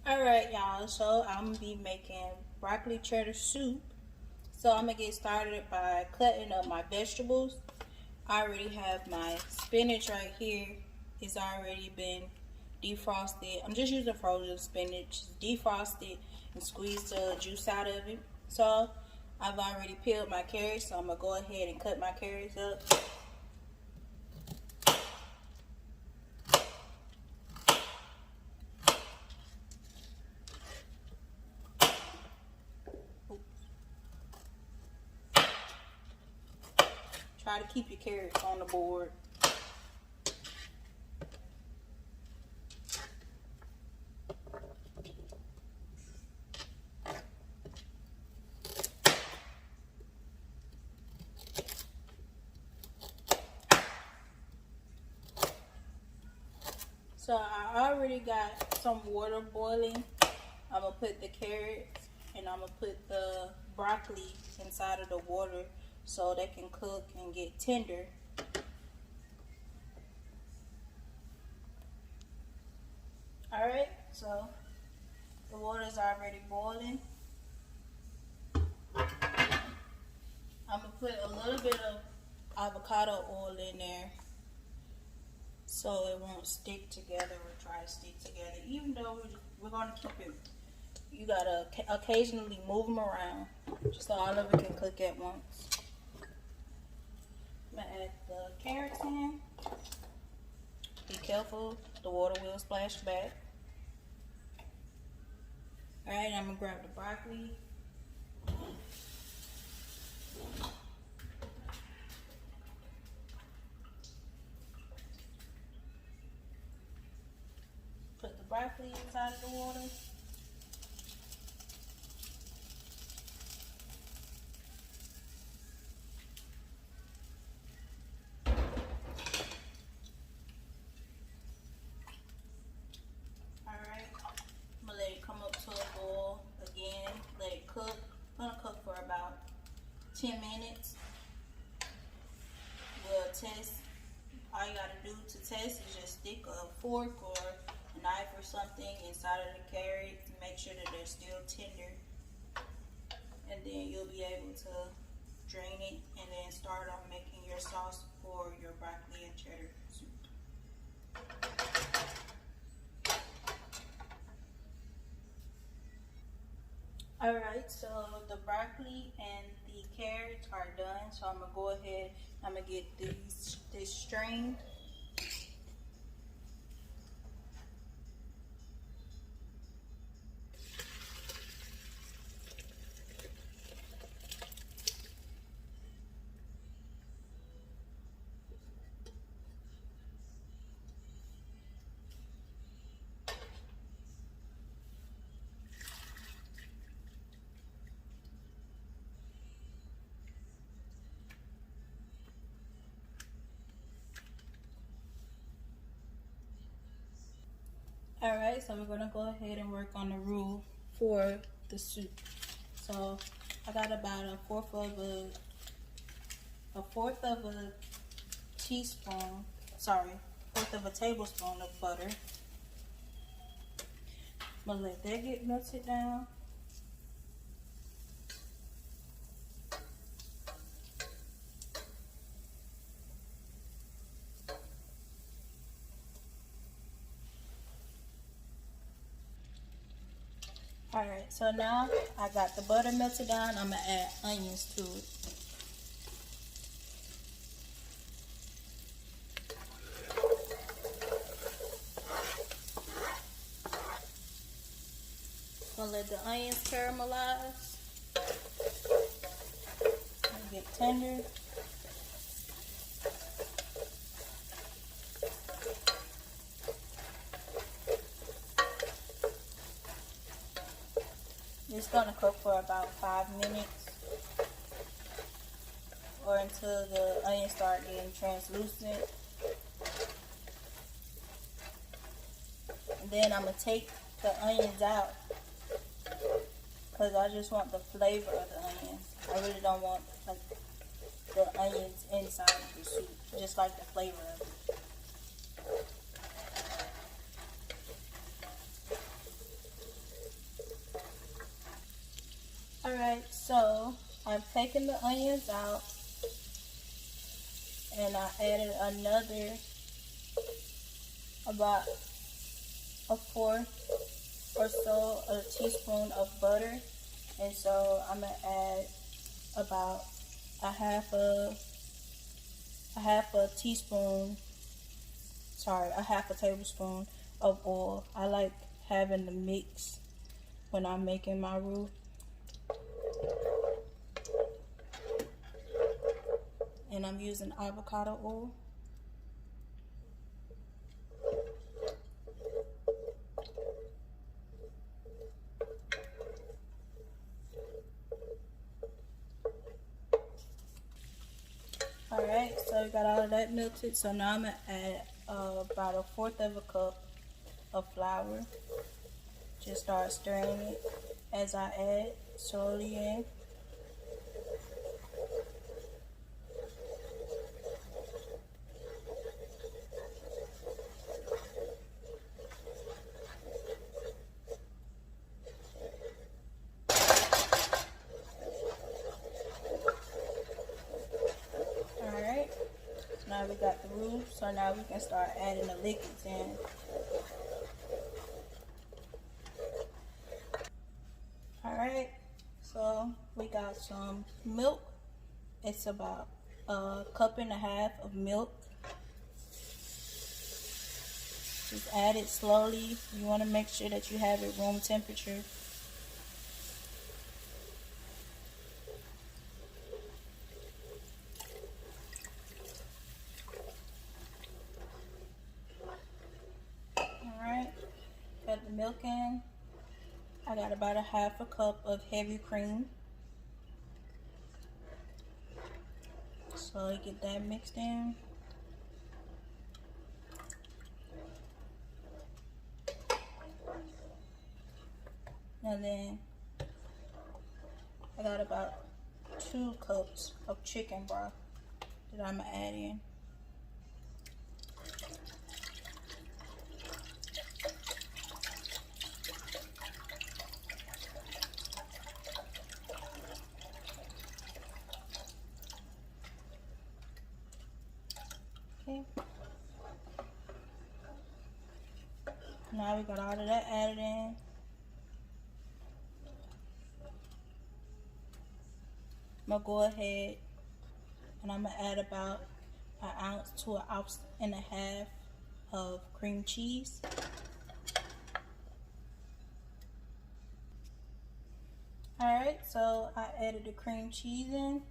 Alright, y'all, so I'm gonna be making broccoli cheddar soup. So I'm gonna get started by cutting up my vegetables. I already have my spinach right here. It's already been defrosted. I'm just using frozen spinach, defrosted and squeezed the juice out of it. So I've already peeled my carrots, so I'm gonna go ahead and cut my carrots up. Try to keep your carrots on the board. So I already got some water boiling. I'm gonna put the carrots and I'm gonna put the broccoli inside of the water so they can cook and get tender. Alright, so the water is already boiling. I'm gonna put a little bit of avocado oil in there so it won't stick together or try to stick together. Even though we're gonna keep it, you gotta occasionally move them around just so all of it can cook at once. I'm gonna add the carrots in. Be careful, the water will splash back. Alright, I'm gonna grab the broccoli. Put the broccoli inside of the water. Alright, I'm gonna let it come up to a boil again. Let it cook. I'm gonna cook for about 10 minutes. We'll test. All you gotta do to test is just stick a fork or a knife or something inside of the carrots and make sure that they're still tender. And then you'll be able to drain it and then start on making your sauce for your broccoli and cheddar soup. Alright, so the broccoli and the carrots are done. So I'm gonna go ahead, I'm gonna get this strained. Alright, so we're gonna go ahead and work on the rule for the soup. So I got about a fourth of a teaspoon, sorry, fourth of a tablespoon of butter. I'm gonna let that get melted down. Alright, so now I got the butter melted down. I'm going to add onions to it. I'm going to let the onions caramelize and get tender. It's going to cook for about 5 minutes or until the onions start getting translucent. And then I'm going to take the onions out because I just want the flavor of the onions. I really don't want like the onions inside of the soup, just like the flavor of it. Alright, so I've taken the onions out and I added another about a fourth or so a teaspoon of butter, and so I'm gonna add about a half a tablespoon of oil. I like having the mix when I'm making my roux. And I'm using avocado oil. Alright, so we got all of that melted. So now I'm going to add about a fourth of a cup of flour. Just start stirring it as I add slowly in. Alright, so now we got the roux, so now we can start adding the liquids in. Alright, so we got some milk. It's about a cup and a half of milk. Just add it slowly. You want to make sure that you have it room temperature. Alright, got the milk in. I got about a half a cup of heavy cream. So get that mixed in. And then I got about 2 cups of chicken broth that I'm gonna add in. Okay. Now we got all of that added in. I'm gonna go ahead and I'm gonna add about an ounce to an ounce and a half of cream cheese. Alright, so I added the cream cheese in.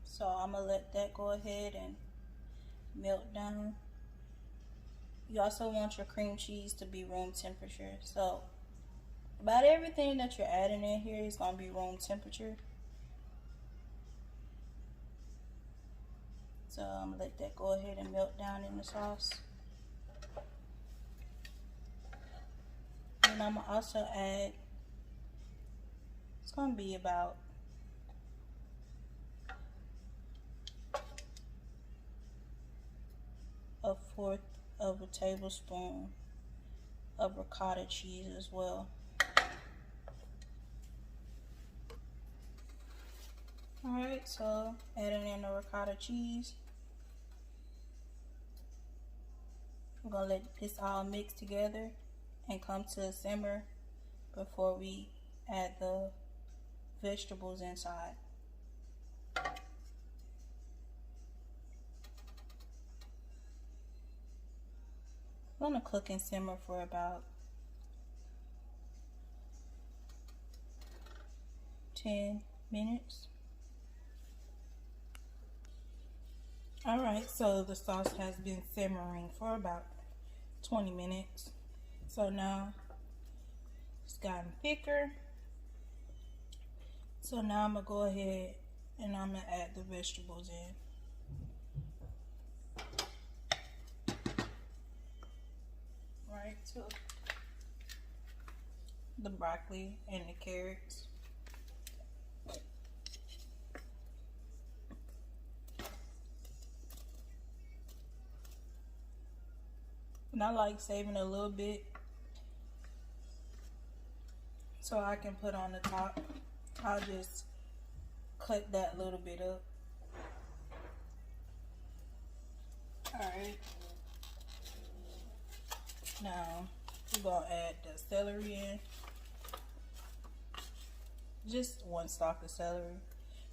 So I'm gonna let that go ahead and melt down. You also want your cream cheese to be room temperature. So about everything that you're adding in here is gonna be room temperature. So I'm gonna let that go ahead and melt down in the sauce. And I'm gonna also add, it's gonna be about a fourth of a tablespoon of ricotta cheese as well. Alright, so adding in the ricotta cheese. I'm gonna let this all mix together and come to a simmer before we add the vegetables inside. I'm gonna cook and simmer for about 10 minutes. Alright, so the sauce has been simmering for about 20 minutes. So now it's gotten thicker. So now I'm gonna go ahead and I'm gonna add the vegetables in. Right, so the broccoli and the carrots. And I like saving a little bit so I can put on the top. I'll just cut that little bit up. Alright. Now we're gonna add the celery in. Just one stalk of celery.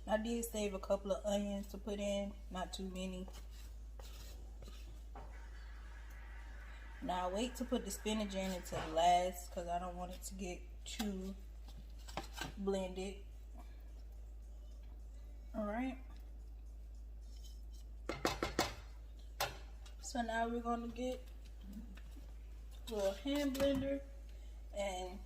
I did save a couple of onions to put in, not too many. Now wait to put the spinach in until last because I don't want it to get too blended. Alright. So now we're going to get a little hand blender, and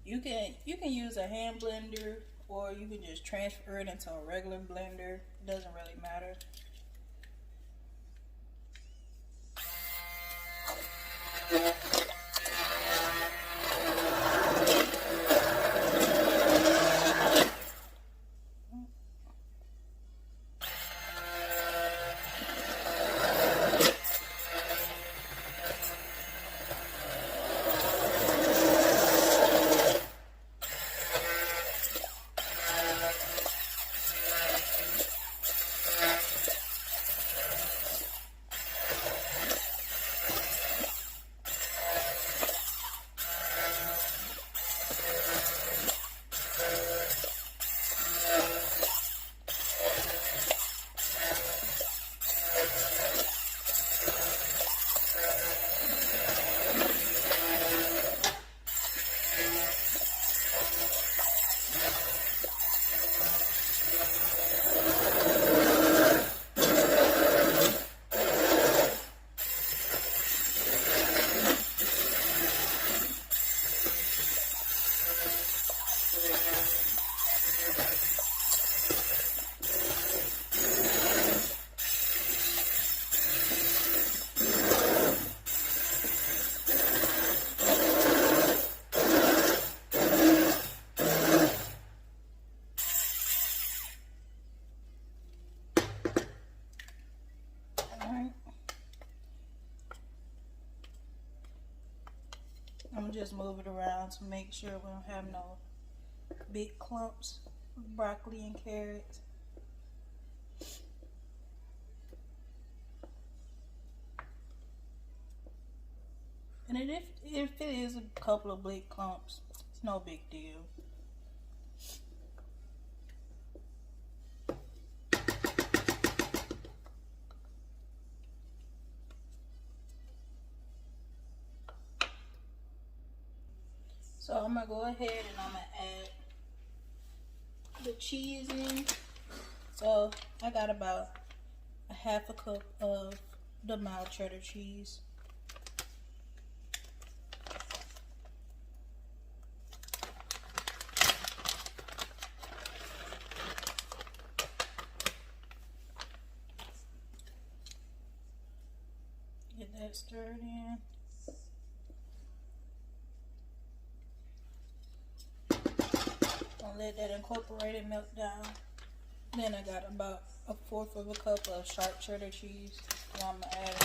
you can use a hand blender or you can just transfer it into a regular blender. It doesn't really matter. I'm gonna just move it around to make sure we don't have no big clumps of broccoli and carrots. And if it is a couple of big clumps, it's no big deal. So I'm gonna go ahead and I'm gonna add the cheese in. So I got about a half a cup of the mild cheddar cheese. Get that stirred in. Let that incorporated melt down. Then I got about 1/4 of a cup of sharp cheddar cheese that I'm gonna add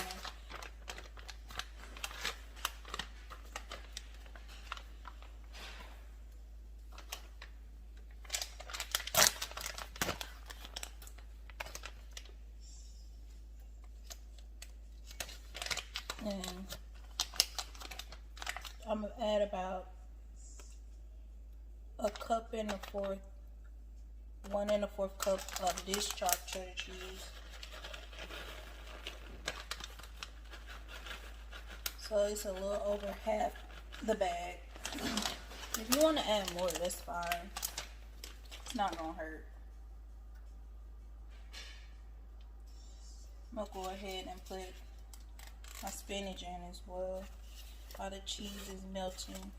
in. And I'm gonna add about 1 1/4 cup of this chopped cheddar cheese. So it's a little over half the bag. If you want to add more, that's fine. It's not gonna hurt. I'm gonna go ahead and put my spinach in as well while the cheese is melting.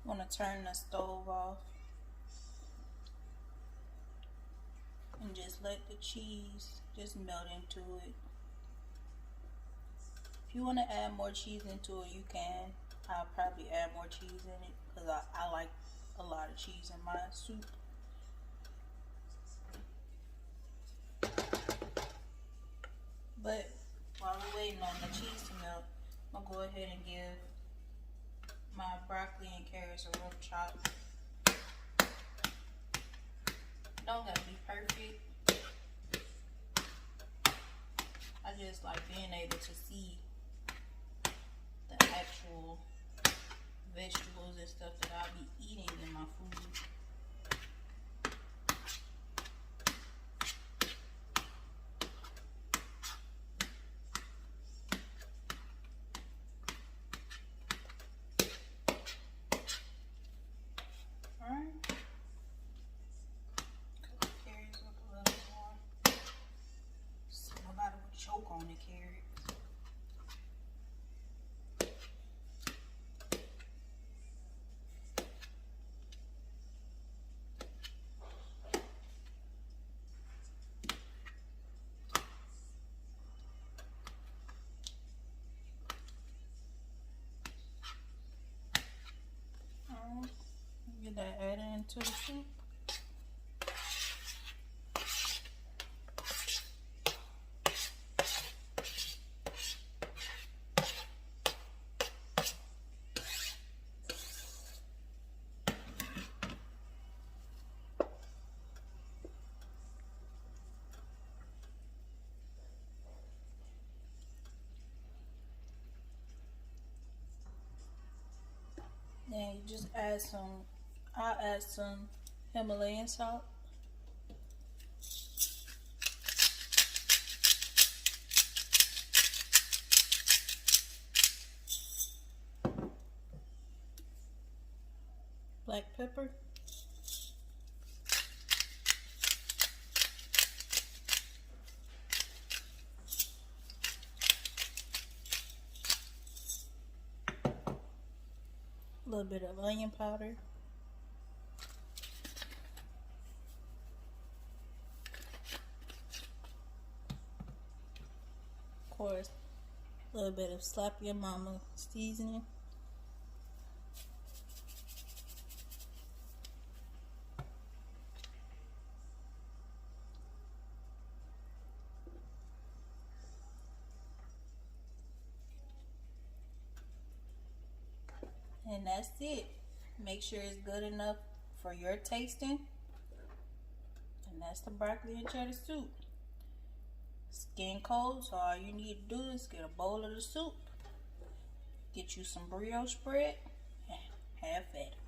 I'm gonna turn the stove off and just let the cheese just melt into it. If you want to add more cheese into it, you can. I'll probably add more cheese in it because I like a lot of cheese in my soup. just like being able to see the actual vegetables and stuff that I'll be eating in my food. Alright. Cut the carrots up a little more. So nobody would choke on the carrots. Get that added into the soup. Then you just add some, I'll add some Himalayan salt. Black pepper. A little bit of onion powder. Of course, a little bit of slap your mama seasoning. And that's it. Make sure it's good enough for your tasting. And that's the broccoli and cheddar soup. Skin cold, so all you need to do is get a bowl of the soup, get you some brioche bread, and have at it.